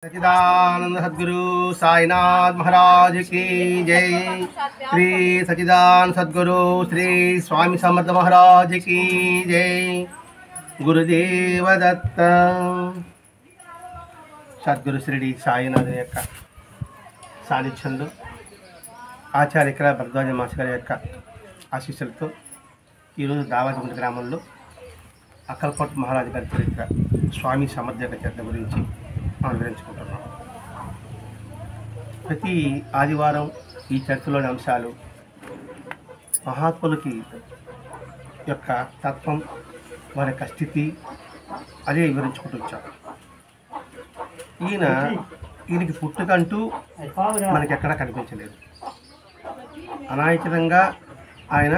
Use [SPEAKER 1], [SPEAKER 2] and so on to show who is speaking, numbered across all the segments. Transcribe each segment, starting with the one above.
[SPEAKER 1] सच्चिदानंद सद्गुरु साईनाथ महाराज की जय। श्री सच्चिदानंद सद्गुरु श्री स्वामी समर्थ महाराज की जय। गुरुदेव दत्त। सद्गुरु श्री साईनाथ యొక్క సాన్నిధ్యంలో ఆచార్య ఇక్కడ భరద్వాజ మాస్టర్ గారి యొక్క ఆశీస్సులతో ఈరోజు దావాజగుంట గ్రామంలో అక్కలకోట మహారాజు గారి చరిత్ర స్వామి సమర్థ యొక్క చరిత్ర గురించి మనం వివరించుకుంటున్నాం. ప్రతి ఆదివారం ఈ చరిత్రలోని అంశాలు మహాత్ములకి యొక్క తత్వం, వారి యొక్క స్థితి అదే వివరించుకుంటూ వచ్చాం. ఈయనకి పుట్టుకంటూ మనకి ఎక్కడా కనిపించలేదు. అనాయచితంగా ఆయన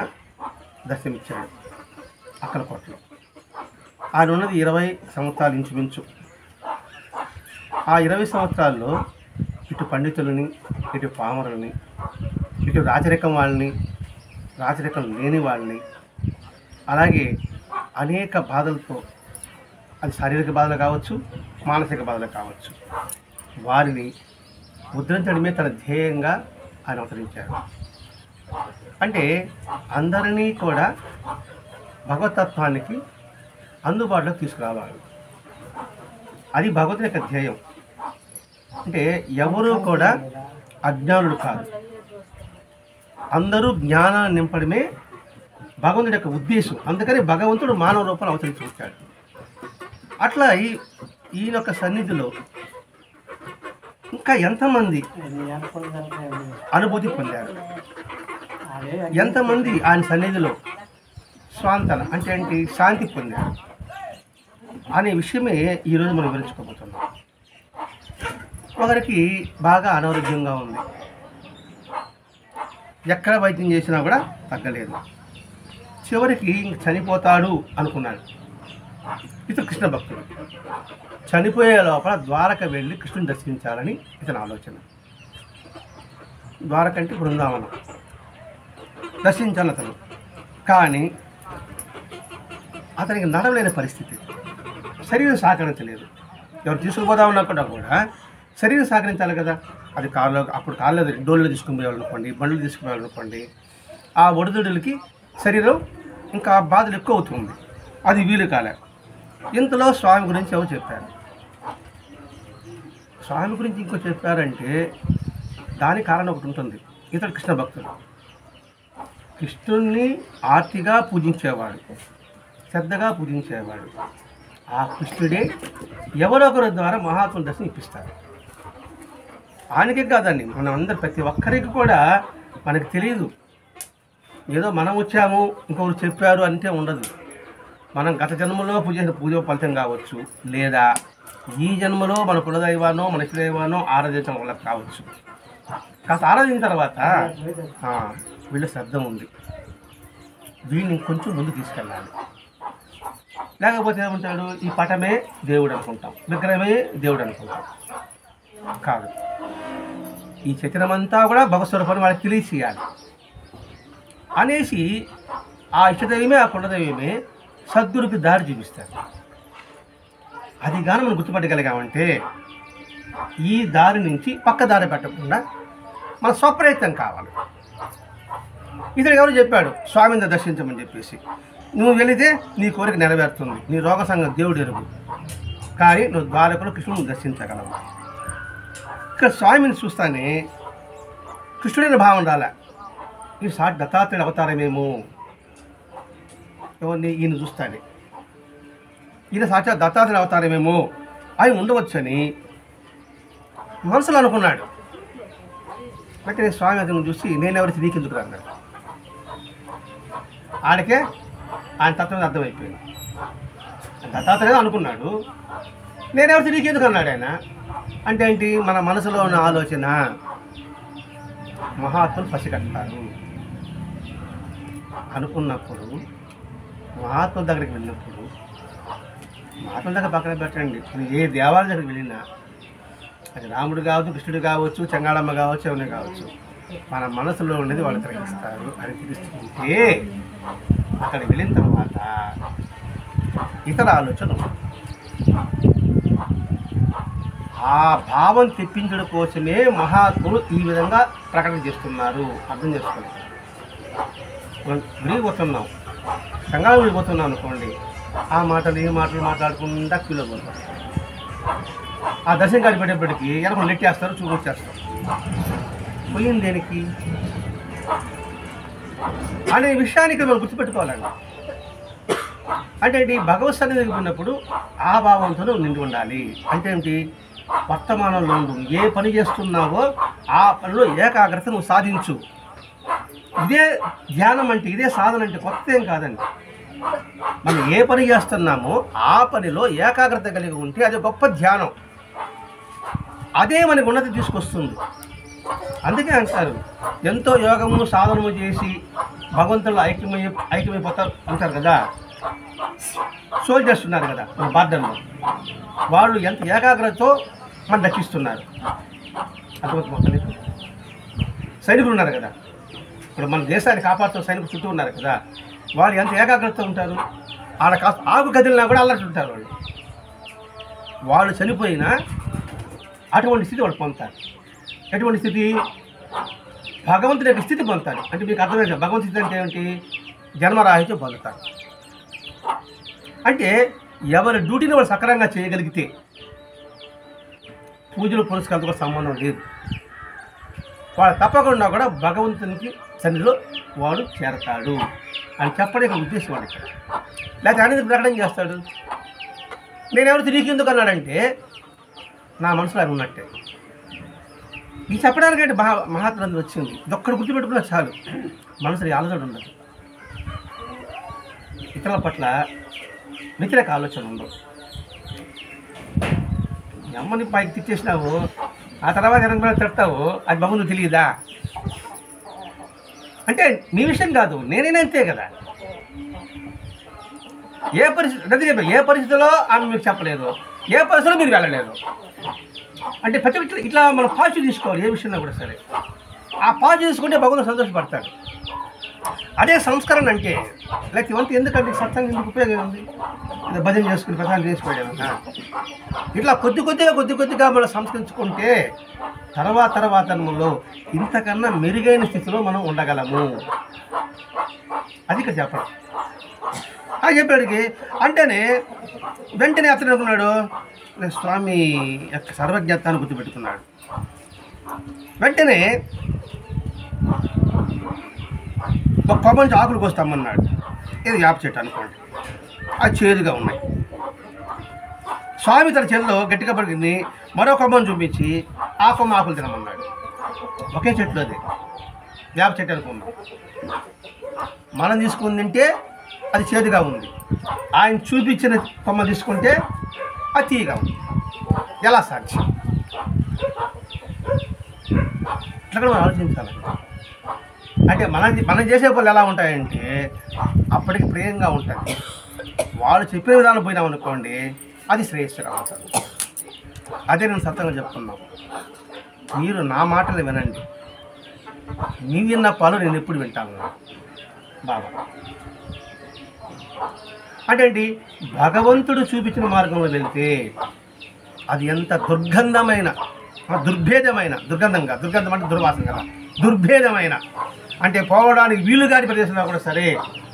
[SPEAKER 1] దర్శనమిచ్చాడు అక్కలకోటలో. ఆయన ఉన్నది 20 సంవత్సరాలు ఇంచుమించు. ఆ 20 సంవత్సరాల్లో ఇటు పండితులని, ఇటు పామరులని, ఇటు రాజరికం వాళ్ళని, రాజరికం లేని వాళ్ళని, అలాగే అనేక బాధలతో, అది శారీరక బాధలు కావచ్చు, మానసిక బాధలు కావచ్చు, వారిని ముద్రించడమే తన ధ్యేయంగా ఆయన అవతరించారు. అంటే అందరినీ కూడా భగవతత్వానికి అందుబాటులోకి తీసుకురావాలి. అది భగవంతుని యొక్క ధ్యేయం. అంటే ఎవరూ కూడా అజ్ఞానుడు కాదు, అందరూ జ్ఞానాన్ని నింపడమే భగవంతుడి యొక్క ఉద్దేశం. అందుకని భగవంతుడు మానవ రూపంలో అవతరించి వచ్చాడు. అట్లా ఈయన యొక్క సన్నిధిలో ఇంకా ఎంతమంది అనుభూతి పొందారు, ఎంతమంది ఆయన సన్నిధిలో స్వాంతన అంటే ఏంటి, శాంతి పొందారు అనే విషయమే ఈరోజు మనం వివరించుకోబోతున్నాం. ఒకరికి బాగా అనారోగ్యంగా ఉంది, ఎక్కడ వైద్యం చేసినా కూడా తగ్గలేదు. చివరికి చనిపోతాడు అనుకున్నాడు. ఇతను కృష్ణ భక్తుడు. చనిపోయే లోపల ద్వారక వెళ్ళి కృష్ణుని దర్శించాలని ఇతని ఆలోచన. ద్వారక అంటే బృందావనం దర్శించాలి అతను. కానీ అతనికి నడవలేని పరిస్థితి, శరీరం సహకరించలేదు. ఎవరు తీసుకుపోదామన్నా కూడా శరీరం సహకరించాలి కదా. అది కారులో, అప్పుడు కారులో డోళ్ళు తీసుకుపోయాలనుకోండి, బండ్లు తీసుకుపోయాలనుకోండి, ఆ ఒడిదుడులకి శరీరం ఇంకా బాధలు ఎక్కువ అవుతుంది. అది వీలు కాలే. ఇంతలో స్వామి గురించి ఎవరు చెప్పారు. స్వామి గురించి ఇంకో చెప్పారంటే దాని కారణం ఒకటి ఉంటుంది. ఇతడు కృష్ణ భక్తుడు, కృష్ణుణ్ణి ఆర్తిగా పూజించేవాడు, శ్రద్ధగా పూజించేవాడు. ఆ కృష్ణుడే ఎవరో ఒకరి ద్వారా మహాత్ముల దర్శనం ఇప్పిస్తారు. ఆయనకే కాదండి, మనం అందరు ప్రతి ఒక్కరికి కూడా మనకు తెలియదు. ఏదో మనం వచ్చాము ఇంకొకరు చెప్పారు అంటే ఉండదు. మనం గత జన్మలో పూజ ఫలితం కావచ్చు, లేదా ఈ జన్మలో మన కులదైవానో మన ఇష్టదైవానో ఆరాధించడం వల్ల కావచ్చు. కాస్త ఆరాధించిన తర్వాత వీళ్ళ శ్రద్ధ ఉంది, వీళ్ళని కొంచెం ముందు తీసుకెళ్ళాలి. లేకపోతే ఏమంటాడు, ఈ పటమే దేవుడు అనుకుంటాం, విగ్రహమే దేవుడు అనుకుంటాం. కాదు, ఈ చైతన్యమంతా కూడా భగవత్స్వరూపాన్ని వాళ్ళకి తెలియచేయాలి అనేసి ఆ ఇష్టదైవమే, ఆ కులదైవమే సద్గురుకి దారి చూపిస్తారు. అది కానీ మనం గుర్తుపట్టగలిగామంటే ఈ దారి నుంచి పక్క దారి పెట్టకుండా మన స్వప్రయత్నం కావాలి. ఇతడు ఎవరు చెప్పాడు, స్వామిని దర్శించమని చెప్పేసి. నువ్వు వెళితే నీ కోరిక నెరవేరుతుంది, నీ రోగ సంగం దేవుడు ఎరుగు, కానీ నువ్వు ద్వారకలో కృష్ణుని దర్శించగలవు. ఇక్కడ స్వామిని చూస్తానే కృష్ణుడైన భావం రాలే. ఈ సాటి దత్తాత్రేయుడు అవతారమేమో, ఎవరిని ఈయన చూస్తానే, ఈయన సాక్షాత్ దత్తాత్రేయుడు అవతారమేమో ఆయన ఉండవచ్చని మనసులో అనుకున్నాడు. అంటే నేను స్వామి అతను చూసి నేనెవరికి నీకెందుకు అన్నాడు. ఆడికే ఆయన తత్వం అర్థమైపోయింది. దత్తాత్రేయుడు అనుకున్నాడు, నేనెవరికి నీకెందుకు అన్నాడు ఆయన. అంటే ఏంటి, మన మనసులో ఉన్న ఆలోచన మహాత్ములు పసిగట్టారు అనుకున్నప్పుడు, మహాత్ముల దగ్గరికి వెళ్ళినప్పుడు, మహాత్ముల దగ్గర పక్కన పెట్టండి, ఏ దేవాలయం దగ్గరికి వెళ్ళినా, అది రాముడు కావచ్చు, కృష్ణుడు కావచ్చు, చెంగాళమ్మ కావచ్చు, ఎవరిని కావచ్చు, మన మనసులో ఉండేది వాళ్ళు గ్రహిస్తారు అని తెలుస్తుంటే అక్కడికి వెళ్ళిన తర్వాత ఇతర ఆలోచన ఆ భావం తెప్పించడం కోసమే మహాత్ములు ఈ విధంగా ప్రకటన చేస్తున్నారు. అర్థం చేసుకోండి. మనం విరిగిపోతున్నాం, సంఘాలు విరిగిపోతున్నాం అనుకోండి, ఆ మాటలు ఈ మాటలు మాట్లాడుకుంటా క్యూలో పోతాం. ఆ దర్శనం గడిపేటప్పటికి వెనక నెట్టేస్తారు, చూపించేస్తారు. పోయింది దేనికి అనే విషయానికి మనం గుర్తుపెట్టుకోవాలండి. అంటే ఏంటి, భగవత్ సన్నిధికి ఉన్నప్పుడు ఆ భావంతో నిండి ఉండాలి. అంటే ఏంటి, వర్తమానంలో ఉండు. ఏ పని చేస్తున్నావో ఆ పనిలో ఏకాగ్రత నువ్వు సాధించు. ఇదే ధ్యానం అంటే, ఇదే సాధన అంటే కొత్త ఏం కాదండి. మనం ఏ పని చేస్తున్నామో ఆ పనిలో ఏకాగ్రత కలిగి ఉంటే అది గొప్ప ధ్యానం. అదే మనకు ఉన్నతి తీసుకొస్తుంది. అందుకే అంటారు, ఎంతో యోగము సాధనము చేసి భగవంతుల్లో ఐక్యమైపోతారు అంటారు కదా. సోల్జర్స్ ఉన్నారు కదా మన బార్డర్లో, వాళ్ళు ఎంత ఏకాగ్రతతో మనం రక్షిస్తున్నారు. అర్థమవుతుంది. సైనికులు ఉన్నారు కదా, ఇప్పుడు మన దేశాన్ని కాపాడుతున్న సైనికులు చుట్టూ ఉన్నారు కదా, వాళ్ళు ఎంత ఏకాగ్రతతో ఉంటారు. ఆడ కాస్త ఆకు కదిలినా కూడా అల్లట్టుంటారు. వాళ్ళు చనిపోయినా అటువంటి స్థితి వాళ్ళు పొందుతారు. ఎటువంటి స్థితి? భగవంతుడి యొక్క స్థితి పొందుతారు. అంటే మీకు అర్థమైంది, భగవంతుడి స్థితి అంటే ఏమిటి? జన్మరాహిత్యం పొందుతారు. అంటే ఎవరి డ్యూటీని వాళ్ళు సక్రమంగా చేయగలిగితే పూజలు పురస్కారాలతో కూడా సంబంధం లేదు. వాడు తప్పకుండా కూడా భగవంతునికి సన్నిధిలో వాడు చేరతాడు అని చెప్పడానికి ఉద్దేశం వాడు ఇక్కడ. లేకపోతే అనేది ప్రకటన చేస్తాడు. నేనెవరు తిరిగి ఎందుకు అన్నాడంటే నా మనసులో అది ఉన్నట్టే. ఇది చెప్పడానికంటే మహాత్ములందరూ వచ్చింది. ఇదొక్కడు గుర్తుపెట్టుకున్నా చాలు, మనసులో ఆలోచన ఉండదు. ఇతరుల పట్ల వ్యతిరేక ఆలోచన ఉండవు. అమ్మని పైకి తిట్టేసినావు, ఆ తర్వాత వెనక తిడతావు, అది భగవంతుడు తెలియదా? అంటే నీ విషయం కాదు, నేనైనా అంతే కదా. ఏ పరిస్థితిలో ఆమె మీకు చెప్పలేదు, ఏ పరిస్థితిలో మీరు వెళ్ళలేదు. అంటే ప్రతి ఒక్కటి ఇట్లా మనం పాజిటివ్ తీసుకోవాలి. ఏ విషయంలో కూడా సరే ఆ పాజిటివ్ తీసుకుంటే భగవంతుడు సంతోషపడతాడు. అదే సంస్కరణ అంటే. లేకపోతే ఇవంతా ఎందుకంటే సత్సంగం ఎందుకు ఉపయోగం ఉంది? భజన చేసుకుని ప్రసాదం చేసుకోవడం. ఇట్లా కొద్దిగా మనం సంస్కరించుకుంటే తర్వాతలో ఇంతకన్నా మెరుగైన స్థితిలో మనం ఉండగలము. అది ఇక్కడ చెప్పడం. అది చెప్పాడికి అంటేనే వెంటనే అతను అనుకున్నాడు, స్వామి యొక్క సర్వజ్ఞత్వాన్ని గుర్తుపెట్టుకున్నాడు. వెంటనే ఒక కొమ్మ నుంచి ఆకులు కోస్తామన్నాడు. ఇది వేప చెట్టు అనుకోండి, అది చేదుగా ఉన్నాయి. స్వామి తన చేతిలో గట్టిగా పడికింది మరో కొమ్మను చూపించి ఆ కొమ్మ ఆకులు తినమన్నాడు. ఒకే చెట్లు అది వేప చెట్టు అనుకున్నాం. మనం తీసుకుని తింటే అది చేదుగా ఉంది, ఆయన చూపించిన కొమ్మ తీసుకుంటే అది తీయగా ఉంది. ఎలా సాధ్యం? ఇట్లా కూడా మనం ఆలోచించాలి. అంటే మనం చేసే పనులు ఎలా ఉంటాయంటే అప్పటికి ప్రియంగా ఉంటుంది. వాళ్ళు చెప్పిన విధానం పోయినామనుకోండి, అది శ్రేయస్సుగా ఉంటుంది. అదే నేను సత్యంగా చెప్తున్నాను. మీరు నా మాటలు వినండి, నీ విన్న పనులు నేను ఎప్పుడు వింటాను బాబా. అంటే ఏంటి, భగవంతుడు చూపించిన మార్గంలో వెళ్తే అది ఎంత దుర్భేదమైన దుర్గంధం అంటే దుర్వాసన కదా, దుర్భేదమైన అంటే పోవడానికి వీలు కాని ప్రదేశంలో కూడా సరే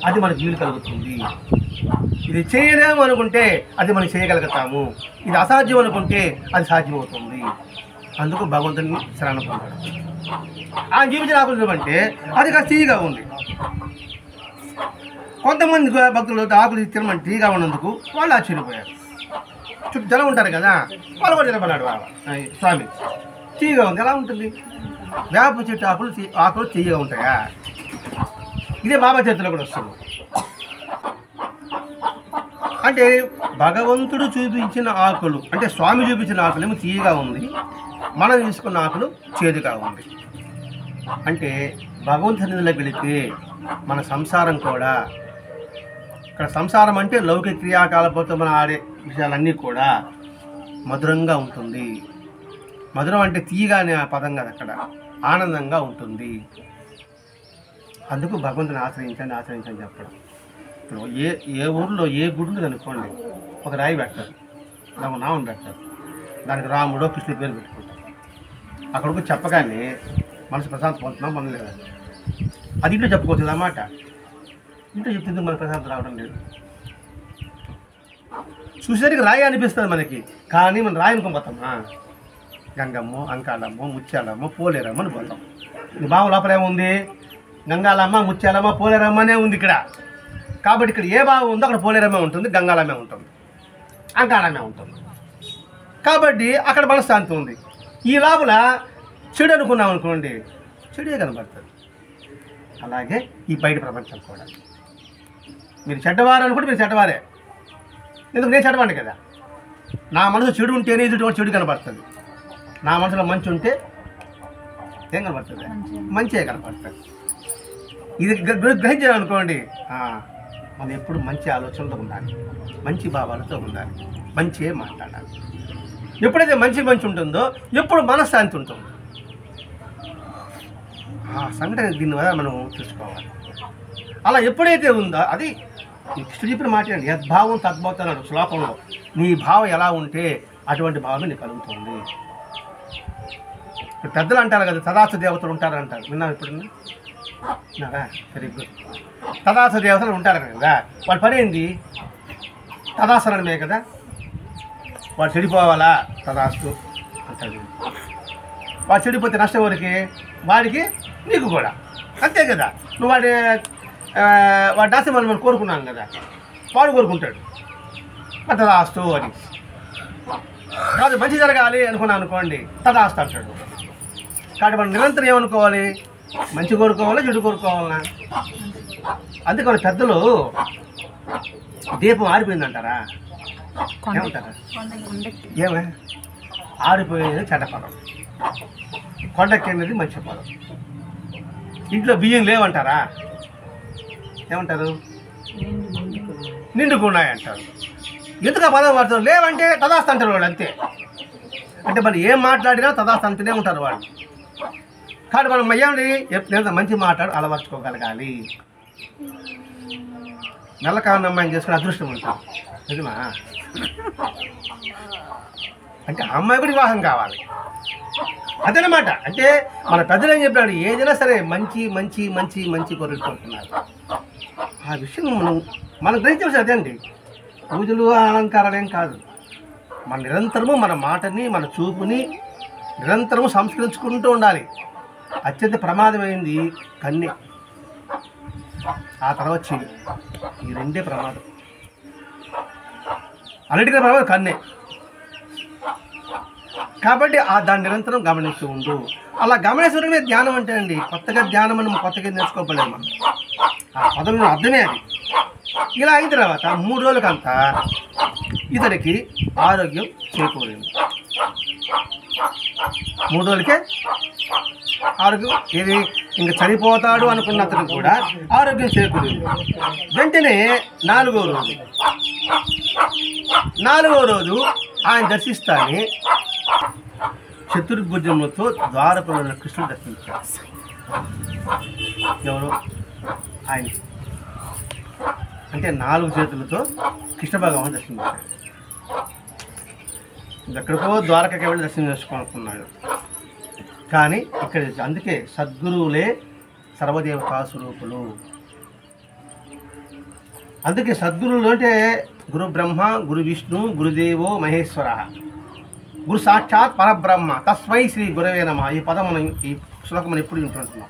[SPEAKER 1] అది మనకు వీలు కలుగుతుంది. ఇది చేయలేము అనుకుంటే అది మనం చేయగలుగుతాము, ఇది అసాధ్యం అనుకుంటే అది సాధ్యమవుతుంది. అందుకు భగవంతుని శరణ పొందాడు. ఆయన జీవించిన ఆకులు అంటే అది కాస్త తీయగా ఉంది. కొంతమంది భక్తులు ఆకులు తినమని తీయగా ఉన్నందుకు వాళ్ళు ఆశ్చర్యపోయారు. చుట్టూ జనం ఉంటారు కదా, వాళ్ళు కూడా తినమన్నాడు బాబా. స్వామి తీయగా ఉంది, ఎలా ఉంటుంది? వేప చెట్టు ఆకులు తీయగా ఉంటాయా? ఇదే బాబా చేతిలో కూడా వస్తుంది. అంటే భగవంతుడు చూపించిన ఆకులు అంటే స్వామి చూపించిన ఆకులు ఏమో తీయగా ఉంది, మనం తీసుకున్న ఆకులు చేదుగా ఉంది. అంటే భగవంతుని సన్నిధిలోకి వెళితే మన సంసారం కూడా, ఇక్కడ సంసారం అంటే లౌకిక క్రియాకలాపాలతో మనం ఆడే విషయాలన్నీ కూడా మధురంగా ఉంటుంది. మధురం అంటే తీయగా అనే పదం కాదు, అక్కడ ఆనందంగా ఉంటుంది. అందుకు భగవంతుని ఆశ్రయించండి చెప్పడం. ఇప్పుడు ఏ ఊరిలో ఏ గుడి అనుకోండి, ఒక రాయి పెడతారు, ఒక నామం పెడతారు. దానికి రాముడో కృష్ణుడి పేరు పెట్టుకుంటాం. అక్కడికి చెప్పగానే మనసు ప్రశాంతం పొందుతున్నాం, మనం లేదా? అది ఇంట్లో చెప్పుకోవచ్చు అన్నమాట. ఇంట్లో చెప్తుంది మనకు ప్రశాంతం రావడం లేదు. చూసేసరికి రాయి అనిపిస్తుంది మనకి, కానీ మనం రాయి అనుకోపోతాం. గంగమ్మో, అంకాలమ్మో, ముత్యాలమ్మో, పోలేరమ్మ అని పోతాం. ఈ భావం లోపల ఏముంది? గంగాలమ్మ, ముత్యాలమ్మ, పోలేరమ్మనే ఉంది ఇక్కడ. కాబట్టి ఇక్కడ ఏ భావం ఉందో అక్కడ పోలేరమ్మే ఉంటుంది, గంగాలమ్మే ఉంటుంది, అంకాలమ్మే ఉంటుంది. కాబట్టి అక్కడ మనశ్శాంతి ఉంది. ఈ లోపల చెడు అనుకున్నాం అనుకోండి, చెడే కనబడుతుంది. అలాగే ఈ బయట ప్రపంచం కూడా. మీరు చెడ్డవారు అనుకుంటే మీరు చెడ్డవారే. ఎందుకు? నేను చెడ్డవాడిని కదా. నా మనసు చెడు ఉంటేనే ఎదుటి చెడు కనబడుతుంది. నా మనసులో మంచి ఉంటే ఏం కనబడుతుంది? మంచిగా కనబడుతుంది. ఇది గ్రహించాలనుకోండి, మనం ఎప్పుడు మంచి ఆలోచనలతో ఉండాలి, మంచి భావాలతో ఉండాలి, మంచిగా మాట్లాడాలి. ఎప్పుడైతే మంచి ఉంటుందో ఎప్పుడు మనశ్శాంతి ఉంటుంది. ఆ సంఘటన దీని వల్ల మనం చూసుకోవాలి. అలా ఎప్పుడైతే ఉందో అది కృష్ణుడు చెప్పిన మాట అండి. యద్భావం తద్భావం అన్నాడు శ్లోకంలో. నీ భావం ఎలా ఉంటే అటువంటి భావం నీకు కలుగుతుంది. పెద్దలు అంటారు కదా, తదాస్తు దేవతలు ఉంటారు అంటారు. విన్నావు ఎప్పుడన్నా? Very good. తదాస్తు దేవతలు ఉంటారు కదా, వాళ్ళ పని ఏంది? తదాసనమే కదా. వాడు చెడిపోవాలా, తదాస్తు అంటాడు. వాడు చెడిపోతే నష్టం ఎవరికి? వాడికి, నీకు కూడా అంతే కదా. నువ్వు వాడి దాసి మనం కోరుకున్నాం కదా, వాడు కోరుకుంటాడు తదాస్తు అని. కాదు మంచి జరగాలి అనుకున్నాను అనుకోండి, తదాస్తు అంటాడు. కాబట్టి మనం నిరంతరం ఏమనుకోవాలి? మంచి కోరుకోవాలా, చెడు కోరుకోవాలా? అందుకే మన పెద్దలు దీపం ఆరిపోయిందంటారా? ఏమంటారా? ఏమే ఆరిపోయేది చెడ్డ పదం, కొండకెళ్ళేది మంచి పదం. ఇంట్లో బియ్యం లేవంటారా? ఏమంటారు? నిండుకున్నాయి అంటారు. ఎందుకు ఆ పదం వాడతారు? లేవంటే తదాస్తు అంటారు వాడు, అంతే. అంటే మనం ఏం మాట్లాడినా తదాస్తు అంటూనే ఉంటారు వాళ్ళు. కాబట్టి మనం ఏమండి ఎప్పుడు మంచి మాట్లాడు అలవర్చుకోగలగాలి. నల్లకాన్న అమ్మాయిని చేసుకుని అదృష్టం ఉంటాం, నిజమా? అంటే ఆ అమ్మాయి కూడా వివాహం కావాలి, అదనమాట. అంటే మన పెద్దలు ఏం చెప్పాడు? ఏదైనా సరే మంచి మంచి మంచి మంచి కోరుకుంటున్నారు. ఆ విషయం మనం గ్రహించవలసి అదే అండి. పూజలు అలంకారాలు ఏం కాదు. మన నిరంతరము మన మాటని, మన చూపుని నిరంతరము సంస్కరించుకుంటూ ఉండాలి. అత్యంత ప్రమాదమైంది కన్నే, ఆ తర్వాత చెవి. ఈ రెండే ప్రమాదం. అన్నిటికీ ప్రమాదం కన్నే. కాబట్టి దాన్ని నిరంతరం గమనిస్తూ ఉండు. అలా గమనించడమే ధ్యానం అంటే అండి. కొత్తగా ధ్యానం మనం కొత్తగా నేర్చుకోలేము. మనం ఆ పదంలో అర్థమే అది. ఇలా అయిన తర్వాత 3 రోజులకంతా ఇతడికి ఆరోగ్యం చేకూరింది. 3 రోజులకే ఆరోగ్యం ఏది, ఇంకా చనిపోతాడు అనుకున్న అతను కూడా ఆరోగ్యం చేకూరింది. వెంటనే 4వ రోజు ఆయన దర్శిస్తానే చతుర్భుజములతో ద్వారపరుల కృష్ణుడు దర్శించాడు. ఎవరు? ఆయన. అంటే 4 చేతులతో కృష్ణ భగవాన్ దర్శించాడు. ఎక్కడికో ద్వారకకి వెళ్ళి దర్శనం చేసుకోనుకున్నాడు. కానీ ఇక్కడ అందుకే సద్గురువులే సర్వదేవతా స్వరూపులు. అందుకే సద్గురువులు అంటే గురు బ్రహ్మ, గురు విష్ణు, గురుదేవో మహేశ్వర, గురు సాక్షాత్ పరబ్రహ్మ, తస్మై శ్రీ గురవే నమః. ఈ పదం మనం, ఈ శ్లోకం మనం ఎప్పుడు వింటుంటున్నాం.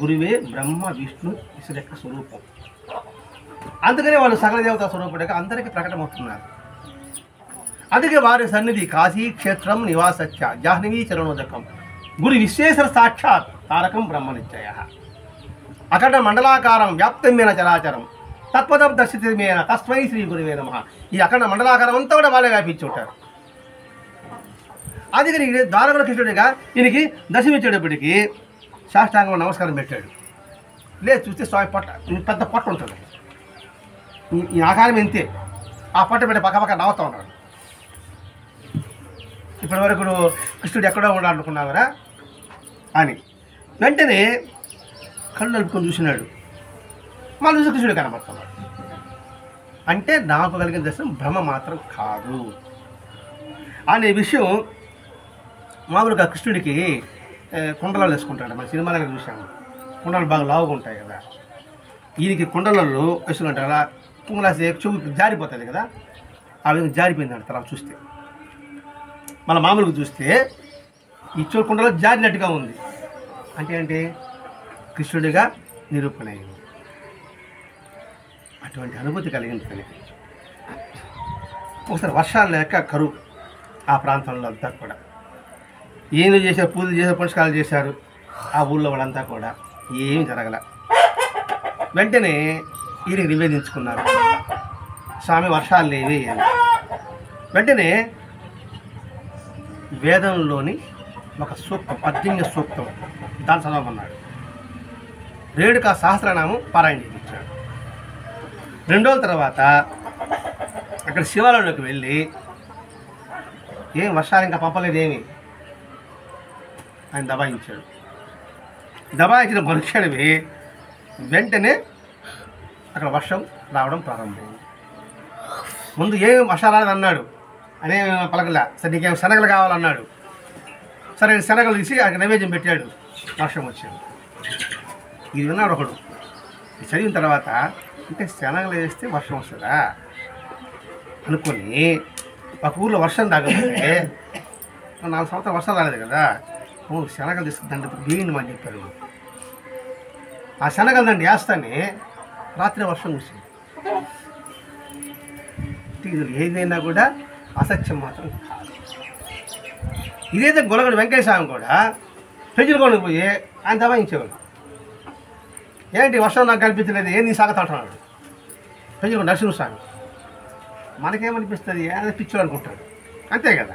[SPEAKER 1] గురువే బ్రహ్మ విష్ణు ఈశ్వరు యొక్క స్వరూపం. అందుకనే వాళ్ళు సకల దేవతా స్వరూపుడిగా అందరికీ ప్రకటమవుతున్నారు. అందుకే వారి సన్నిధి కాశీ క్షేత్రం నివాసచ్చ జాహ్నవీ చరణోదకం గురు విశ్వేశ్వర సాక్షాత్ తారకం బ్రహ్మనిశ్చయ అఖండ మండలాకారం వ్యాప్తమైన చరాచరం తత్పదం దర్శితమేన తస్మై శ్రీ గురువే నమః. ఈ అఖండ మండలాకారం అంతా కూడా వాళ్ళే వ్యాపించి ఉంటారు. అందుకని ద్వారకుల కృష్ణుడిగా ఈయనకి దర్శనమిచ్చేటప్పటికి సాష్టాంగం నమస్కారం పెట్టాడు. లేదు చూస్తే స్వామి పొట్ట, పెద్ద పొట్ట ఉంటుంది, ఈ ఆకారం ఇంతే. ఆ పొట్ట పెట్టి పక్క నవ్వుతూ ఉన్నాడు. ఇప్పటి వరకు కృష్ణుడు ఎక్కడో ఉండాలనుకున్నావరా అని. వెంటనే కళ్ళు నలుపుకొని చూసినాడు. మళ్ళీ చూసి కృష్ణుడు కనబడుతున్నాడు. అంటే నాకు కలిగిన దర్శనం భ్రమ మాత్రం కాదు. అనే విషయం మామూలుగా కృష్ణుడికి కుండలాలు వేసుకుంటాడు. మన సినిమాలో చూసాము, కుండలు బాగా లావుగా ఉంటాయి కదా, ఈయనకి కుండలలో వేసుకుంటారు. అలా కుంగలాసి చెవు జారిపోతుంది కదా, ఆ విధంగా జారిపోయిందంట. తర్వాత చూస్తే మళ్ళీ మామూలుగా చూస్తే ఈ చెవు కుండలో జారినట్టుగా ఉంది. అంటే కృష్ణుడిగా నిరూపణ అయింది. అటువంటి అనుభూతి కలిగింది తనకి. ఒకసారి వర్షాలు లేక కరువు ఆ ప్రాంతంలో అంతా కూడా. ఏమి చేశారు, పూజలు చేశారు, పునస్కారాలు చేశారు. ఆ ఊళ్ళో వాళ్ళంతా కూడా ఏమి జరగల. వెంటనే ఈయనకి నివేదించుకున్నారు, స్వామి వర్షాలు లేవి అని. వెంటనే వేదంలోని ఒక సూక్తం, 18 సూక్తం దాన్ని చదవమన్నాడు. రేణుకా సహస్రనామం పారాయణ చేయించాడు. 2 రోజుల తర్వాత అక్కడ శివాలయంలోకి వెళ్ళి, ఏం వర్షాలు ఇంకా పంపలేదేమి ఆయన దబాయించాడు. దబాయించిన మనుష్యుడివి వెంటనే అక్కడ వర్షం రావడం ప్రారంభమైంది. ముందు ఏం వర్షాలు రాలేదు అన్నాడు, అనే పలకలా. సరే నీకేం శనగలు కావాలన్నాడు. సరే శనగలు తీసి అక్కడ నైవేద్యం పెట్టాడు, వర్షం వచ్చాడు. ఇది విన్నాడు ఒకడు. ఇది చదివిన తర్వాత అంటే శనగలు వేస్తే వర్షం వస్తుందా అనుకొని ఒక ఊళ్ళో వర్షం తాగకపోతే 4 సంవత్సరాలు వర్షం రాలేదు కదా, శనగలు తీసుకుందండి బియ్యం అని చెప్పారు. ఆ శనగలు దండి వేస్తానే రాత్రి వర్షం కురిసింది. ఇది ఏదైనా కూడా అసత్యం మాత్రం కాదు. ఇదైతే గొలగడు వెంకటేశ్వరం కూడా పెంచుకోండి పోయి ఆయన దబాయించేవాడు. ఏంటి వర్షం నాకు కనిపించలేదు, ఏంది సాగత అంటున్నాడు పెంచుకోండి నరసింహస్వామి. మనకేమనిపిస్తుంది, ఏదో పిచ్చోడు అనుకుంటాడు, అంతే కదా.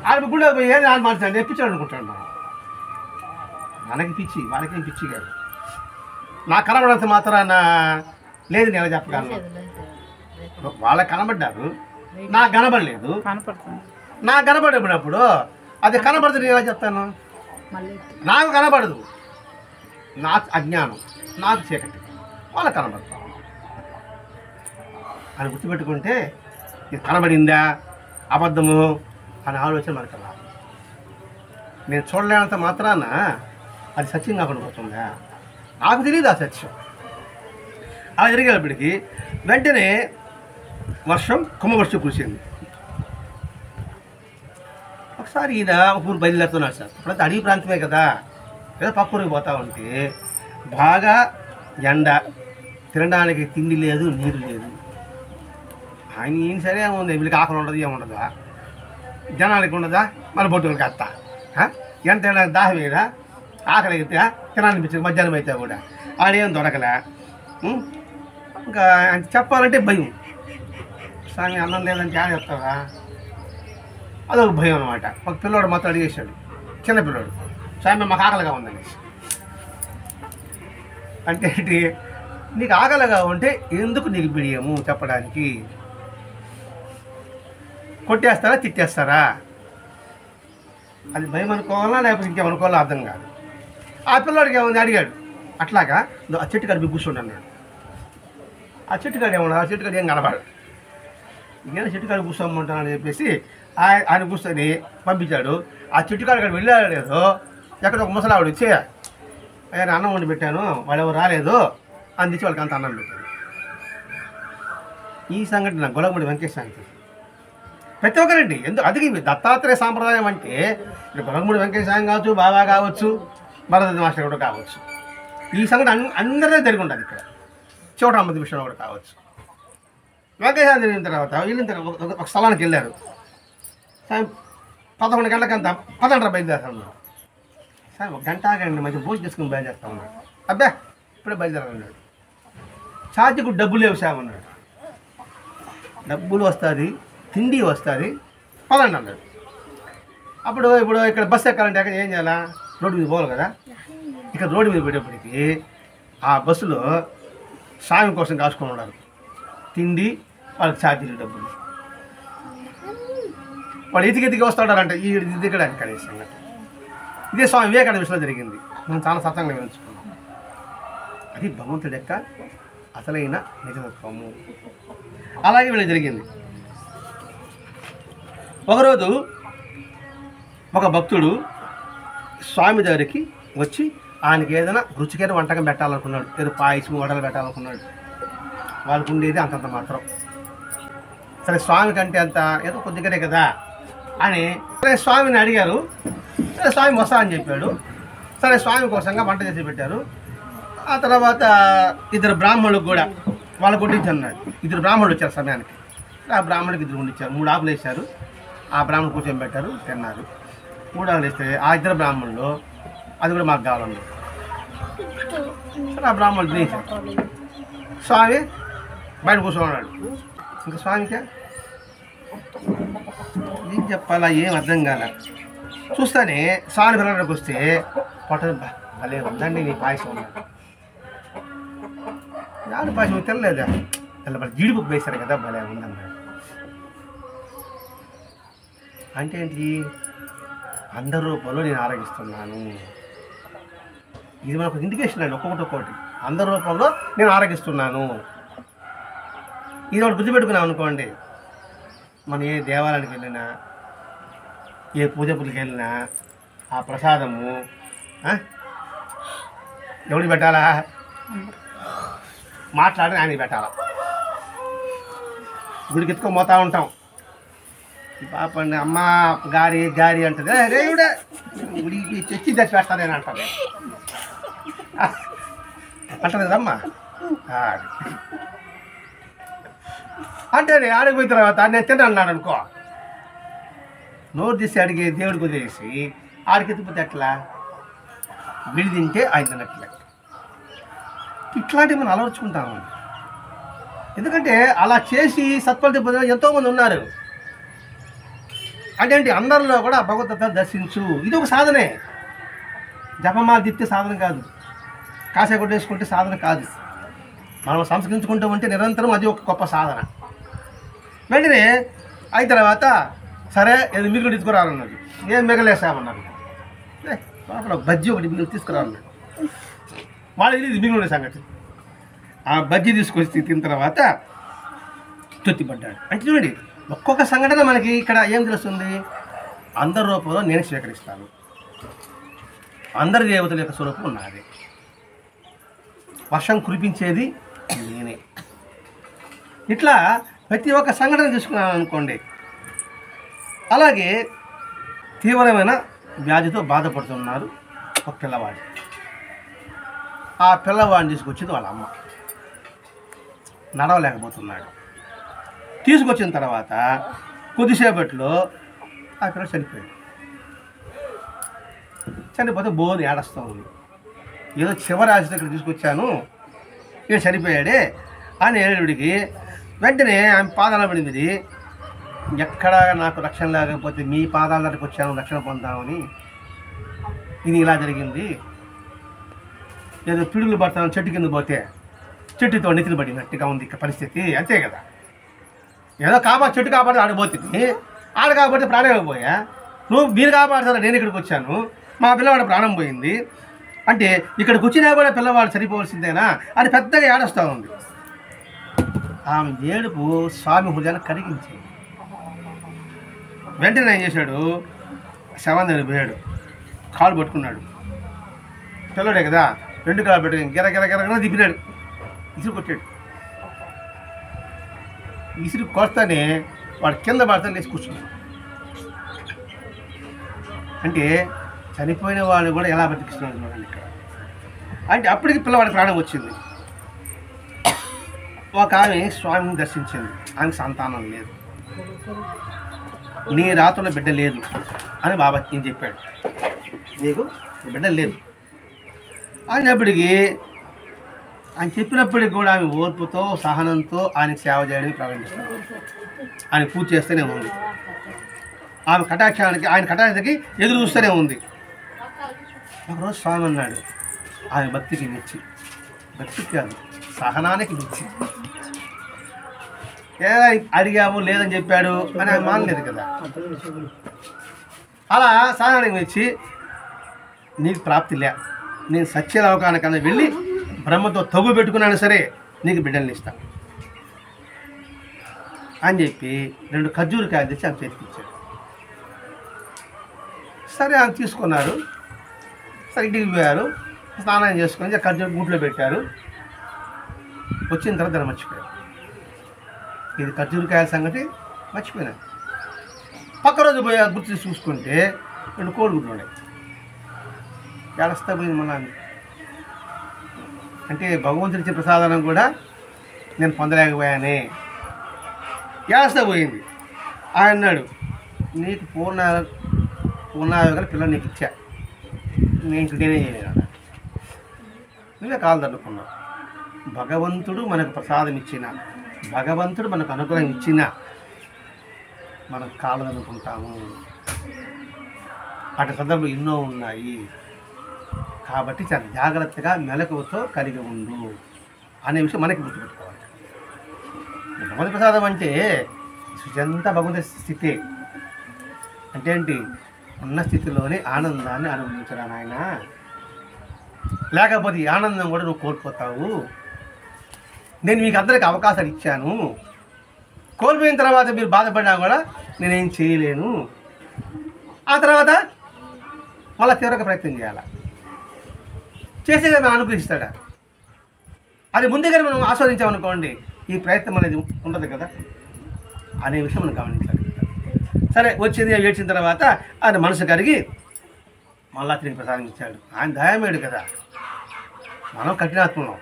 [SPEAKER 1] ఆయన గుండె పోయి ఏది ఆయన మార్చాడు, పిచ్చోడు అనుకుంటాడు. మనకి పిచ్చి, వాళ్ళకేం పిచ్చి కాదు. నాకు కనబడంత మాత్రాన లేదు నేను చెప్పగలను. వాళ్ళకి కనబడ్డారు, నాకు కనబడలేదు. నాకు కనబడినప్పుడు అది కనబడుతుంది ఎలా చెప్తాను? నాకు కనబడదు, నాకు అజ్ఞానం, నాకు చీకటి, వాళ్ళకి కనబడతాను అని గుర్తుపెట్టుకుంటే ఇది కనబడిందా అబద్ధము అనే ఆలోచన మనకు రాదు. నేను చూడలేనంత మాత్రాన అది సత్యం కాకుండా పోతుందా? నాకు తెలియదు ఆ సత్యం. అలా జరిగేటప్పటికి వెంటనే వర్షం కుంభవర్షం కురిసింది. ఒకసారి ఈయన ఊరు బయలుదేరుతున్నాడు సార్. అప్పుడంతా అడవి ప్రాంతమే కదా, ఏదో పక్కూరికి పోతా ఉంటే బాగా ఎండ, తినడానికి తిండి లేదు, నీరు లేదు. ఆయన ఏం సరే ఉంది, వీళ్ళకి ఆకలి ఉండదు, ఏముండదా, జనానికి ఉండదా, మన బొట్టులకి అత్తా ఎంత దాహం వేయరా, ఆకలి అయితే తినాలనిపించింది మధ్యాహ్నం అయితే కూడా. ఆడేం దొరకలే. ఇంకా ఆయన చెప్పాలంటే భయం. స్వామి అన్నం లేదంటే ఏం చెప్తావా, అదొక భయం అనమాట. ఒక పిల్లోడు మాత్రం అడిగేశాడు, చిన్న పిల్లోడు, స్వామి మాకు ఆకలిగా ఉందనేసి. అంటే ఏంటి, నీకు ఆకలిగా ఉంటే ఎందుకు నీకు బిడియము చెప్పడానికి? కొట్టేస్తారా తిట్టేస్తారా? అది భయం అనుకోవాలా లేకపోతే ఇంకేమనుకోవాలో అర్థం కాదు. ఆ పిల్లోడికి ఏముంది అడిగాడు. అట్లాగా ఆ చెట్టు కాడ కూర్చోండి అన్నాడు. ఆ చెట్టు కాడ ఏమన్నా, ఆ చెట్టు కాడ ఏం కనపడదు. నేను చెట్టు కాడ కూర్చోమంటానని చెప్పేసి ఆయన కూర్చొని పంపించాడు. ఆ చెట్టు కాడ వెళ్ళాడు లేదో, ఎక్కడ ఒక ముసలావిడ వచ్చి ఆయన అన్నం వండి పెట్టాను, వాళ్ళు ఎవరు రాలేదు అని తెచ్చి వాళ్ళకి అంత అన్నం పెట్టాను. ఈ సంఘటన గొలగముడి వెంకటేశ్వరానికి ప్రతి ఒక్కరండి. అది దత్తాత్రేయ సాంప్రదాయం అంటే గొలగముడి వెంకటేశ్వరం కావచ్చు, బాబా కావచ్చు, భరద్వాజ మాస్టర్ కూడా కావచ్చు. ఈ సంఘటన అందరినీ జరిగి ఉంటుంది. ఇక్కడ చోటమ్మది విషయంలో కూడా కావచ్చు. వెంకటేశ్వరం జరిగిన తర్వాత వెళ్ళిన తర్వాత ఒక స్థలానికి వెళ్ళారు. 11 గంటలకంతా 10 బయలుదేరుతా సార్, ఒక గంట ఆగండి మంచి భోజనం చేసుకుని బయలుదేరుతా ఉన్నాడు. అబ్బా ఇప్పుడే బయలుదేరన్నాడు. ఛార్జీకు డబ్బులు లేవు సార్ అన్నాడు. డబ్బులు వస్తుంది, తిండి వస్తుంది, పదండి అన్నాడు. ఇప్పుడు ఇక్కడ బస్సు ఎక్కాలంటే అక్కడ ఏం చేయాలా, రోడ్డు మీద పోవాలి కదా. ఇక్కడ రోడ్డు మీద పెట్టేప్పటికి ఆ బస్సులో స్వామి కోసం కాసుకొని ఉన్నారు. తిండి, వాళ్ళకి ఛార్జీలు, డబ్బులు. వాడు ఎతికి వస్తాడారంట ఈ దిగడానికి కనీసం. ఇదే స్వామి వివేకానంద విషయంలో జరిగింది. మనం చాలా సత్యంగా వివరించుకున్నాం. అది భగవంతుడి యొక్క అసలైన నిజతత్వము. అలాగే వీళ్ళకి జరిగింది. ఒకరోజు ఒక భక్తుడు స్వామి దగ్గరికి వచ్చి ఆయనకి ఏదైనా రుచికైన వంటకం పెట్టాలనుకున్నాడు, ఏదో పాయసం వడలు పెట్టాలనుకున్నాడు. వాళ్ళకు ఉండేది అంతంత మాత్రం. సరే స్వామి కంటే అంత ఏదో కొద్దిగానే కదా అని సరే స్వామిని అడిగారు. సరే స్వామి వస్తా అని చెప్పాడు. సరే స్వామి కోసంగా వంట చేసి పెట్టారు. ఆ తర్వాత ఇద్దరు బ్రాహ్మణులకు కూడా వాళ్ళకు వడ్డించన్నాడు. ఇద్దరు బ్రాహ్మణులు వచ్చారు సమయానికి. ఆ బ్రాహ్మణుడికి ఇద్దరు వండించారు. 3 ఆకులు వేశారు. ఆ బ్రాహ్మణుడు కూర్చొని పెట్టారు, తిన్నారు. 3 ఆకులు వేస్తే ఆ ఇద్దరు బ్రాహ్మణులు అది కూడా మాకు కావాలన్నారు. సరే ఆ బ్రాహ్మణుడు తినేశారు. స్వామి బయట కూర్చోన్నాడు. ఇంకా స్వామికి ఏం చెప్పాలా ఏం అర్థం కాల. చూస్తానే స్వామి పిల్లలకు వస్తే పొట్ట భలే ఉందండి నీ పాయసం ఉన్నాడు. నాడు పాయసం తెల్లలేదా, తెల్ల జీడిపప్పు వేశారు కదా భలే ఉందన్నాడు. అంటే ఏంటి, అందరి రూపంలో నేను ఆరగిస్తున్నాను. ఇది మనకు ఇండికేషన్ అండి. ఒక్కొక్కటి అందరి రూపంలో నేను ఆరగిస్తున్నాను. ఇది ఒకటి గుర్తుపెట్టుకున్నాం అనుకోండి, మనం ఏ దేవాలయానికి వెళ్ళినా ఏ పూజ పూజకి వెళ్ళినా ఆ ప్రసాదము ఎవరికి పెట్టాలా, మాట్లాడి ఆయనకి పెట్టాలా. గుడికి ఎత్తుకొని పోతూ ఉంటాం. పాపండి అమ్మ గారి గారి అంటుంది, రేవుడే గుడికి తెచ్చి తెచ్చి పెడతానని అంటాను అంటుంది కదమ్మా. అంటే ఆడిపోయిన తర్వాత నేను తిన్నాను అనుకో, నోరు తీసి అడిగే దేవుడికి వదిలేసి ఆడికి ఎత్తిపోతే ఎట్లా, విడి తింటే ఆయన తినట్లే. ఇట్లాంటివి మనం అలవర్చుకుంటాము. ఎందుకంటే అలా చేసి సత్ఫలితం పొందిన ఎంతోమంది ఉన్నారు. అంటే ఏంటి, అందరిలో కూడా భగవద్గీత దర్శించు, ఇది ఒక సాధనే. జపమాల తిప్పితే సాధన కాదు, కాసే కొట్టేసుకుంటే సాధన కాదు. మనం సంస్కరించుకుంటూ ఉంటే నిరంతరం అది ఒక గొప్ప సాధన. వెంటనే అయిన తర్వాత సరే ఏదో మిగులు తీసుకురావాలన్నది. ఏం మిగలేసామన్నారు. బజ్జీ ఒకటి మిగులు తీసుకురావాలన్నాడు. వాళ్ళు ఇది మిగులు సంగతి. ఆ బజ్జీ తీసుకొచ్చి తిన్న తర్వాత తృప్తిపడ్డాడు. అంటే చూడండి, ఒక్కొక్క సంఘటన మనకి ఇక్కడ ఏం తెలుస్తుంది, అందరి రూపంలో నేను స్వీకరిస్తాను, అందరి దేవతల యొక్క స్వరూపం నాదే, వర్షం కురిపించేది నేనే. ఇట్లా ప్రతి ఒక్క సంఘటన తీసుకున్నాను అనుకోండి. అలాగే తీవ్రమైన వ్యాధితో బాధపడుతున్నారు ఒక పిల్లవాడు. ఆ పిల్లవాడిని తీసుకొచ్చింది వాళ్ళ అమ్మ. నడవలేకపోతున్నాడు. తీసుకొచ్చిన తర్వాత కొద్దిసేపట్లో ఆ పిల్ల చనిపోయాడు. చనిపోతే బోధ ఏడస్తూ ఉంది. ఏదో చివరి ఆశ దగ్గర తీసుకొచ్చాను, నేను చనిపోయాడే అని ఏడుడికి వెంటనే ఆమె పాదాల పడింది. ఎక్కడ నాకు రక్షణ లేకపోతే మీ పాదాల దగ్గరికి వచ్చాను రక్షణ పొందామని, ఇది ఇలా జరిగింది. ఏదో పిడుగులు పడతాను, చెట్టు కింద పోతే చెట్టుతో నెత్తిన పడినట్టుగా ఉంది పరిస్థితి, అంతే కదా. ఏదో చెట్టు కాపాడితే ఆడిపోతుంది, ఆడ కాకపోతే ప్రాణం పోయా, మీరు కాపాడతారా, నేను ఇక్కడికి వచ్చాను, మా పిల్లవాడు ప్రాణం పోయింది అంటే ఇక్కడికి వచ్చినా కూడా పిల్లవాడు సరిపోవాల్సిందేనా అని పెద్దగా ఏడుస్తూ ఉంది. ఆమె ఏడుపు స్వామి హృదయాన్ని కరిగించింది. వెంటనే ఏం చేశాడు, శవం దగ్గర పోయాడు, కాలు పట్టుకున్నాడు. పిల్లడే కదా, 2 కాళ్ళు పెట్టుకుని గిరగిర దిప్పినాడు, ఇసురు కొట్టాడు. ఇసురు కొడతానే వాడు కింద పడతాను లేచి కూర్చున్నాడు. అంటే చనిపోయిన వాళ్ళు కూడా ఎలా బతికిస్తున్నాడు చూడండి ఇక్కడ. అంటే అప్పటికి పిల్లవాడి ప్రాణం వచ్చింది. ఒక ఆమె స్వామిని దర్శించింది, ఆమెకు సంతానం లేదు, నీ రాత్రుల బిడ్డ లేదు అని బాబా నేను చెప్పాడు, నీకు బిడ్డ లేదు అయినప్పటికీ ఆయన చెప్పినప్పటికి కూడా ఆమె ఓర్పుతో సహనంతో ఆయనకు సేవ చేయడానికి ప్రారంభిస్తుంది. ఆయన పూజ చేస్తూనే ఉంది. ఆమె కటాక్షానికి ఆయన కటాక్షకి ఎదురు చూస్తూనే ఉంది. ఒకరోజు స్వామి అన్నాడు, ఆమె భక్తికి మెచ్చి, భక్తికి కాదు సహనానికి మెచ్చి, అడిగాము లేదని చెప్పాడు అని ఆయన మానలేదు కదా. అలా సహనానికి మెచ్చి, నీకు ప్రాప్తి లే, నేను సత్యలోకానికన్నా వెళ్ళి బ్రహ్మతో తగు పెట్టుకున్నాను సరే నీకు బిడ్డల్ని ఇస్తాను అని చెప్పి 2 ఖర్జూరకాయలు తెచ్చి ఆమె చేతికిచ్చాడు. సరే అని తీసుకున్నారు. సరే ఇంటికి పోయారు, స్నానం చేసుకొని ఖర్జూర గుంట్లో పెట్టారు. వచ్చిన తర్వాత దాన్ని మర్చిపోయారు. ఇది ఖర్జూరకాయల సంగతి మర్చిపోయినారు. పక్క రోజు పోయి గుర్తు చూసుకుంటే 2 కోడిగుడ్లు ఉన్నాయి. ఏడస్తా పోయింది మళ్ళా. అంటే భగవంతుడి ఇచ్చే ప్రసాదం కూడా నేను పొందలేకపోయానే, ఏడస్తా పోయింది. ఆయన అన్నాడు, నీకు పూర్ణాయోగల పిల్లలు నీకు ఇచ్చా, నేను నేనే చేయలేను. నువ్వే కాలు తన్నుకున్నావు. భగవంతుడు మనకు ప్రసాదం ఇచ్చిన, భగవంతుడు మనకు అనుగ్రహం ఇచ్చిన మనం కాళ్ళు తన్నుకుంటాము. అటు సందర్భంలో ఎన్నో ఉన్నాయి. కాబట్టి చాలా జాగ్రత్తగా మెలకువతో కలిగి ఉండు అనే విషయం మనకి గుర్తుపెట్టుకోవాలి. భగవద్ ప్రసాదం అంటే ఇదంతా భగవంతుడి స్థితి. అంటే ఏంటి? ఉన్న స్థితిలోనే ఆనందాన్ని అనుభవించరా నాయన. లేకపోతే ఈ ఆనందం కూడా నువ్వు కోల్పోతావు. నేను మీకు అందరికి అవకాశాలు ఇచ్చాను, కోల్పోయిన తర్వాత మీరు బాధపడినా కూడా నేనేం చేయలేను. ఆ తర్వాత మళ్ళీ తీవ్రంగా ప్రయత్నం చేయాలి. చేసే మనం అనుగ్రహిస్తాడా? అది ముందుగానే మనం ఆస్వాదించామనుకోండి, ఈ ప్రయత్నం అనేది ఉండదు కదా అనే విషయం మనం గమనించాలి. సరే వచ్చింది, ఏడ్చిన తర్వాత ఆయన మనసు కరిగి మళ్ళా తిరిగి ప్రసాదం ఇచ్చాడు. ఆయన దయామేడు కదా, మనం కఠినాత్మలం.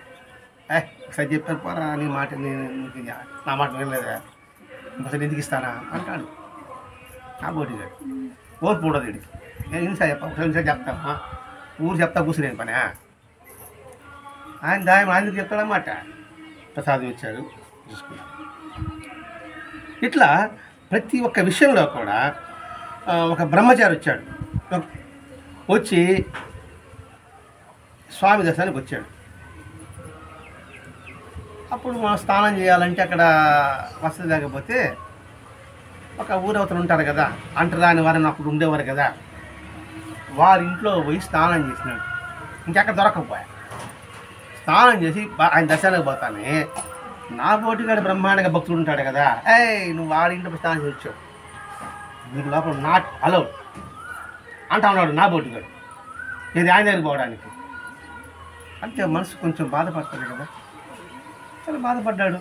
[SPEAKER 1] ఒకసారి చెప్పాను పోరా, నీ మాట నా మాట వినలేదా, ఇంకోసారి ఎందుకు ఇస్తానా అంటాడు నా బోటిగాడు. ఓర్పు ఉండదు వీడికి. నేను ఇన్సారి ఒకసారి చెప్తామా, ఊరు చెప్తా కూర్చునేను పని. ఆయన దాయం ఆయనకి చెప్తాడన్నమాట. ప్రసాదం ఇచ్చాడు, చూసుకున్నాడు. ఇట్లా ప్రతి ఒక్క విషయంలో కూడా ఒక బ్రహ్మచారి వచ్చాడు. వచ్చి స్వామి దర్శనానికి వచ్చాడు. అప్పుడు మనం స్నానం చేయాలంటే అక్కడ వసతి లేకపోతే ఒక ఊరవతలు ఉంటారు కదా, అంటరాని వారిని అప్పుడు ఉండేవారు కదా, వారి ఇంట్లో పోయి స్నానం చేసినాడు. ఇంకెక్కడ దొరకకపోయా. స్నానం చేసి ఆయన దర్శనానికి పోతానే నా పోటీగాడు బ్రహ్మాండంగా భక్తుడు ఉంటాడు కదా, నువ్వు వాడి ఇంట్లో స్నానం చేసి వచ్చావు, నీకు లోపల నాట్ అలౌడ్ అంటా ఉన్నాడు నా పోటీగాడు. ఇది ఆయన దగ్గరికి పోవడానికి. అంటే మనసు కొంచెం బాధపడుతుంది కదా. చాలా బాధపడ్డాడు.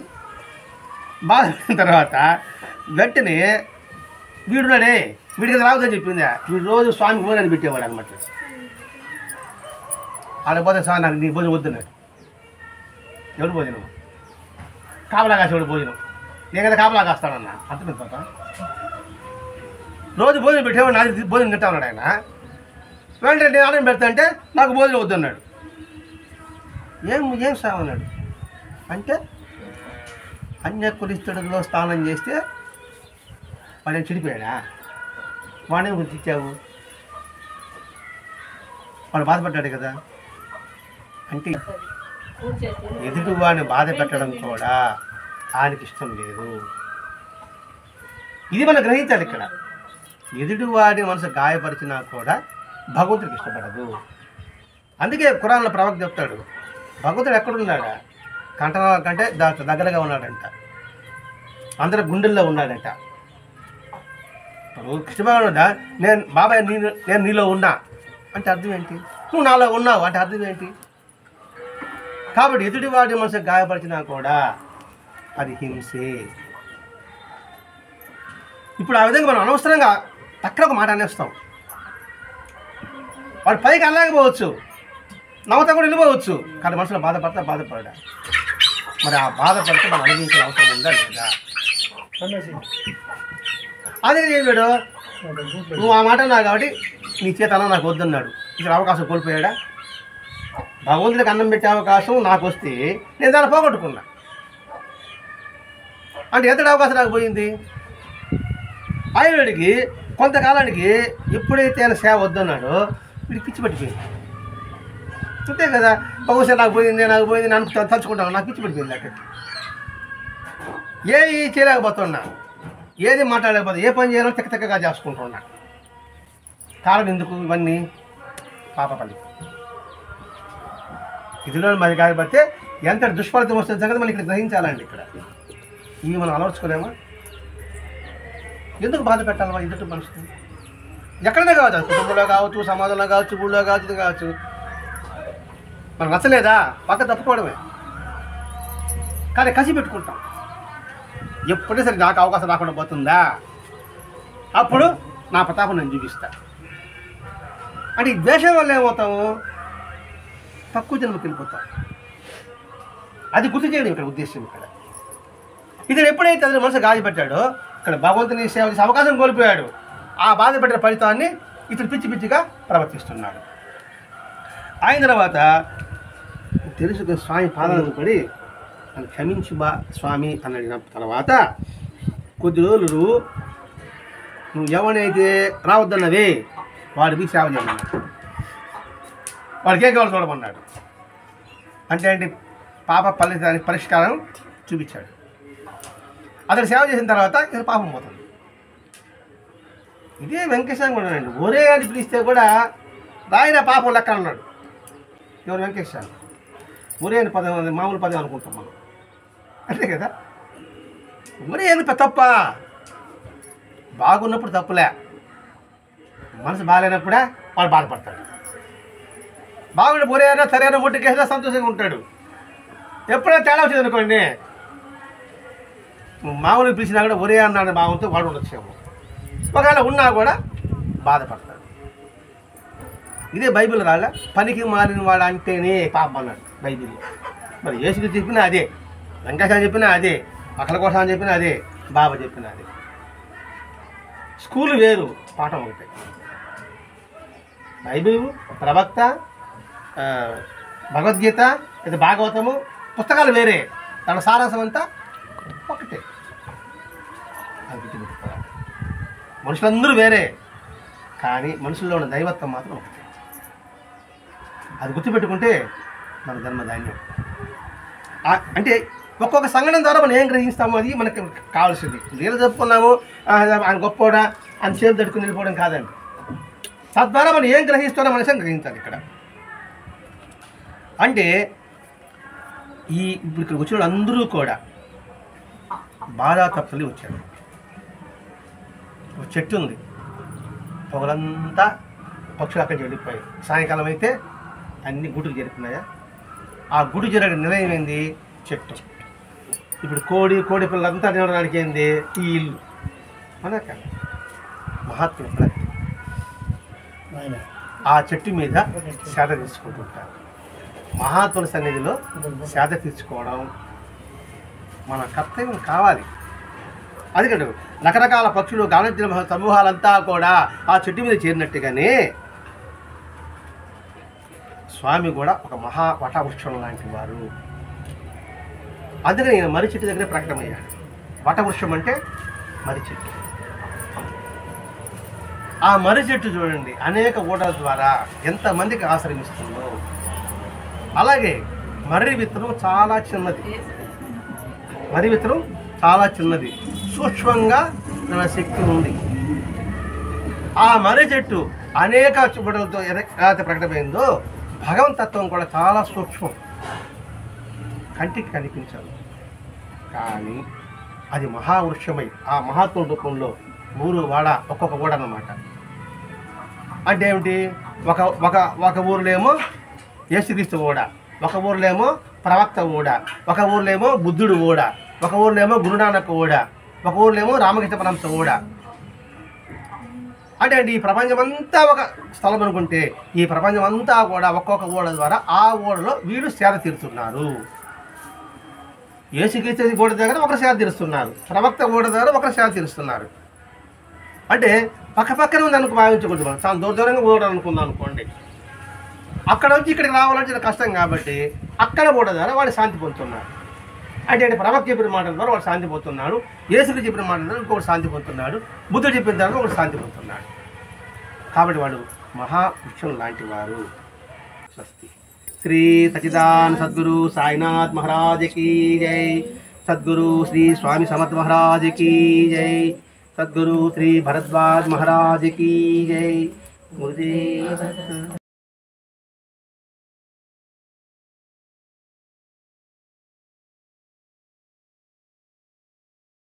[SPEAKER 1] బాధపడిన తర్వాత వెంటనే వీడున్నాడే, వీడికి రావద్దని చెప్పిందా, వీడు రోజు స్వామి భోజనాన్ని పెట్టేవాడు అనమాట. ఆడ పోతే స్వామి నాకు నీ భోజనం వద్దున్నాడు. ఎవడు భోజనం? కాపలా కాసేవాడు భోజనం. నేను కదా కాపలా కాస్తానన్నా, అర్థమైంది పాప. రోజు భోజనం పెట్టేవాడు, నాకు భోజనం తింటా ఉన్నాడు ఆయన. వెంటనే నేను ఆనందం పెడతా అంటే నాకు భోజనం వద్దన్నాడు. ఏం సాగు అన్నాడు. అంటే అన్య కులిస్తుడిలో స్నానం చేస్తే వాడేం చెడిపోయాడా? వాడేం గురించి ఇచ్చావు? వాడు బాధపడ్డాడు కదా. అంటే ఎదుటి వాడిని బాధ పెట్టడం కూడా ఆయనకి ఇష్టం లేదు. ఇది మనం గ్రహించాలి. ఇక్కడ ఎదుటి వాడి మనసు గాయపరిచినా కూడా భగవంతుడికి ఇష్టపడదు. అందుకే ఖురాన్లో ప్రవక్త చెప్తాడు, భగవంతుడు ఎక్కడున్నాడా? కంటనాల కంటే దగ్గరగా ఉన్నాడంట, అందరి గుండెల్లో ఉన్నాడంట. ఇప్పుడు కృష్ణ భగవానుడా, నేను బాబాయ్ నేను నీలో ఉన్నా అంటే అర్థం ఏంటి? నువ్వు నాలో ఉన్నావు అంటే అర్థం ఏంటి? కాబట్టి ఎదుటివాడి మనసు గాయపరిచినా కూడా అది హింసే. ఇప్పుడు ఆ విధంగా మనం అనవసరంగా పక్కన ఒక మాట అనేస్తాం. వాడు పైకి అనలేకపోవచ్చు, నవ్వుతా కూడా వెళ్ళిపోవచ్చు, కానీ మనసులో బాధపడడా? మరి ఆ బాధపడితే మనం అనుభవించిన అవసరం ఉందా లేదా? అదే చెప్పాడు, నువ్వు ఆ మాట అన్నావు కాబట్టి నీ చేత అన్న నాకు వద్దన్నాడు. ఇక్కడ అవకాశం కోల్పోయాడా? భగవంతుడికి అన్నం పెట్టే అవకాశం నాకు వస్తే నేను దాన్ని పోగొట్టుకున్నా అంటే ఎంతటి అవకాశం నాకు పోయింది? ఆయనడికి కొంతకాలానికి ఎప్పుడైతే ఆయన సేవ వద్దన్నాడో వీడికి పిచ్చి పట్టిపోయింది. అంతే కదా, బహుశా నాకు పోయింది నన్ను తలుచుకుంటాను, నాకు పిచ్చి పట్టిపోయింది. అక్కడికి ఏది చేయలేకపోతున్నా, ఏది మాట్లాడలేకపోతే, ఏ పని చేయాలో తెక్కగా చేసుకుంటున్నా. కారణం ఎందుకు? ఇవన్నీ పాప పని. ఇదిలో మరి కాబట్టి ఎంత దుష్ఫలితం వస్తుంది సంగతి మనం ఇక్కడ గ్రహించాలండి. ఇక్కడ ఇవి మనం అలవర్చుకోలేమా? ఎందుకు బాధ పెట్టాలమ్మా ఎదుటి మనుషులు? ఎక్కడైనా కావచ్చు, అది కుటుంబంలో కావచ్చు, సమాజంలో కావచ్చు, ఊళ్ళో కావచ్చు, ఇది కావచ్చు. మనకు నచ్చలేదా పక్క తప్పుకోవడమే. కానీ కసి పెట్టుకుంటాం. ఎప్పుడైనా సరే నాకు అవకాశం రాకుండా పోతుందా, అప్పుడు నా ప్రతాపం నేను చూపిస్తా. అంటే ఈ ద్వేషం వల్ల ఏమవుతాము, తక్కువ జన్మకి వెళ్ళిపోతాం. అది గుర్తు చేయడం ఇక్కడ ఉద్దేశం. ఇక్కడ ఇతను ఎప్పుడైతే అతని మనసు గాయపెట్టాడో, ఇక్కడ భగవంతుని సేవ చేసే అవకాశం కోల్పోయాడు. ఆ బాధ పెట్టిన ఫలితాన్ని ఇతను పిచ్చి పిచ్చిగా ప్రవర్తిస్తున్నాడు. అయిన తర్వాత తెలుసుకుని స్వామి పాదాలను పడి నన్ను క్షమించు బా స్వామి అని అడిగిన తర్వాత కొద్ది రోజులు నువ్వు ఎవరైతే రావద్దన్నవే వాడికి సేవ చేయమన్నాడు. వాడికి ఏం కావాలి చూడమన్నాడు. అంటే ఏంటి, పాప ఫలితానికి పరిష్కారం చూపించాడు. అతను సేవ చేసిన తర్వాత ఇతను పాపం పోతుంది. ఇదే వెంకటేశ్వరం కూడా అండి. ఒరే అని పిలిస్తే కూడా రాయన పాపం లెక్క అన్నాడు. ఎవరు? వెంకటేశ్వరం. ఒరే అని పదం, మామూలు పదం అనుకుంటాం మనం, అంతే కదా. ఒరే అని తప్ప, బాగున్నప్పుడు తప్పులే, మనసు బాగాలేనప్పుడే వాడు బాధపడతాడు. బాగుండి ఒరే అయినా సరైన ముట్టుకేసినా సంతోషంగా ఉంటాడు. ఎప్పుడైనా తేడా వచ్చింది అనుకోండి, మామూలుగా పిలిచినా కూడా ఒరే అన్నాడు భావంతో వాడు ఉండొచ్చేమో. ఒకవేళ ఉన్నా కూడా బాధపడతాడు. ఇదే బైబిల్ రాలే, పనికి మారిన వాడు అంటేనే పాపం అన్నాడు బైబిల్లో. మరి యేసుకు చెప్పినా అదే, వెంకటేశ్వరం చెప్పినా అదే, అక్కల కోసం అని చెప్పినా అదే, బాబా చెప్పినా అదే. స్కూల్ వేరు, పాఠం ఒకటే. బైబిల్, ప్రవక్త, భగవద్గీత, ఇది భాగవతము, పుస్తకాలు వేరే, తన సారాంశం అంతా ఒకటే. అది గుర్తుపెట్టుకోవాలి. మనుషులందరూ వేరే, కానీ మనుషుల్లో ఉన్న దైవత్వం మాత్రం ఒకటే. అది గుర్తుపెట్టుకుంటే మన జన్మధాన్యం. అంటే ఒక్కొక్క సంఘటన ద్వారా మనం ఏం గ్రహిస్తామో అది మనకి కావాల్సింది. నీళ్ళు చెప్పుకున్నాము ఆయన గొప్పోడా అని చేతులు తట్టుకుని వెళ్ళిపోవడం కాదండి. తద్వారా మనం ఏం గ్రహిస్తామో మనిషిని గ్రహించాలి ఇక్కడ. అంటే ఇప్పుడు ఇక్కడ వచ్చిన అందరూ కూడా బాధా తప్పులు వచ్చారు. ఒక చెట్టు ఉంది, పొగలంతా పక్షులు అక్కడికి వెళ్ళిపోయాయి. సాయంకాలం అయితే అన్ని గుడుకు చేరుకున్నాయా? ఆ గుడి జరిగిన నిలయం ఏంది? చెట్టు. ఇప్పుడు కోడి పిల్లలంతా తినడానికి ఏంది? ఈ ఇల్లు. అనక మహాత్ములు ఆ చెట్టు మీద సేద తీసుకుంటుంటారు. మహాత్ముల సన్నిధిలో సేద తీర్చుకోవడం మన కర్తవ్యం కావాలి. అందుకంటే రకరకాల పక్షులు గానజన సమూహాలంతా కూడా ఆ చెట్టు మీద చేరినట్టుగానే స్వామి కూడా ఒక మహా వటవృక్షం లాంటి వారు. అందుకని నేను మర్రి చెట్టు దగ్గర ప్రకటమయ్యాడు. వటవృక్షం అంటే మర్రి చెట్టు. ఆ మర్రి చెట్టు చూడండి, అనేక ఊటల ద్వారా ఎంతమందికి ఆశ్రమిస్తుందో. అలాగే మర్రి విత్తనం చాలా చిన్నది. మర్రి విత్తనం చాలా చిన్నది, సూక్ష్మంగా తన శక్తి ఉంది. ఆ మర్రి చెట్టు అనేక చుబడలతో ఏదైతే ప్రకటమైందో భగవంతత్వం కూడా చాలా సూక్ష్మం, కంటికి కనిపించదు. కానీ అది మహావృక్షమై ఆ మహాత్ముల రూపంలో ఊరు వాడ ఒక్కొక్క ఊడ అన్నమాట. అంటే ఏమిటి? ఒక ఊరిలో ఏమో యేసుక్రీస్తు ఊడ, ఒక ఊరిలో ఏమో ప్రవక్త ఊడ, ఒక ఊరిలో ఏమో బుద్ధుడు ఊడ, ఒక ఊరిలో ఏమో గురునానక్ ఊడ, ఒక ఊరిలో ఏమో రామకృష్ణ పరమహంస ఊడ. అంటే ఈ ప్రపంచమంతా ఒక స్థలం అనుకుంటే ఈ ప్రపంచం అంతా కూడా ఒక్కొక్క ఊడ ద్వారా ఆ ఊడలో వీళ్ళు సేద తీరుతున్నారు. యేసుక్రీస్తు ఊడ దగ్గర ఒకరు సేద తీరుస్తున్నారు, ప్రవక్త ఊడ దగ్గర ఒకరు సేద తీరుస్తున్నారు. అంటే పక్కనే ఉంది అనుకు భావించకూడదు. మనం చాలా దూరంగా ఊడ అనుకుందాం అనుకోండి. అక్కడ నుంచి ఇక్కడికి రావాలంటే కష్టం కాబట్టి అక్కడ ఊడ ద్వారా వాడు శాంతి పొందుతున్నారు. అంటే ప్రవక్త చెప్పిన మాటల ద్వారా వాడు శాంతి పొందుతున్నాడు, యేసుకు చెప్పిన మాటల ద్వారా ఇంకొకటి శాంతి పొందుతున్నాడు, బుద్ధుడు చెప్పిన తర్వాత ఒకటి శాంతి పొందుతున్నాడు. కాబట్టి వాడు మహావృక్షం లాంటి వారు. స్వస్తి. శ్రీ సచిదానంద సద్గురు సాయినాథ్ మహారాజ్ की जय, सद्गुरु श्री स्वामी समर्थ महाराज की जय, सद्गुरु श्री भरद्वाज महाराज की जय. गुरुदेव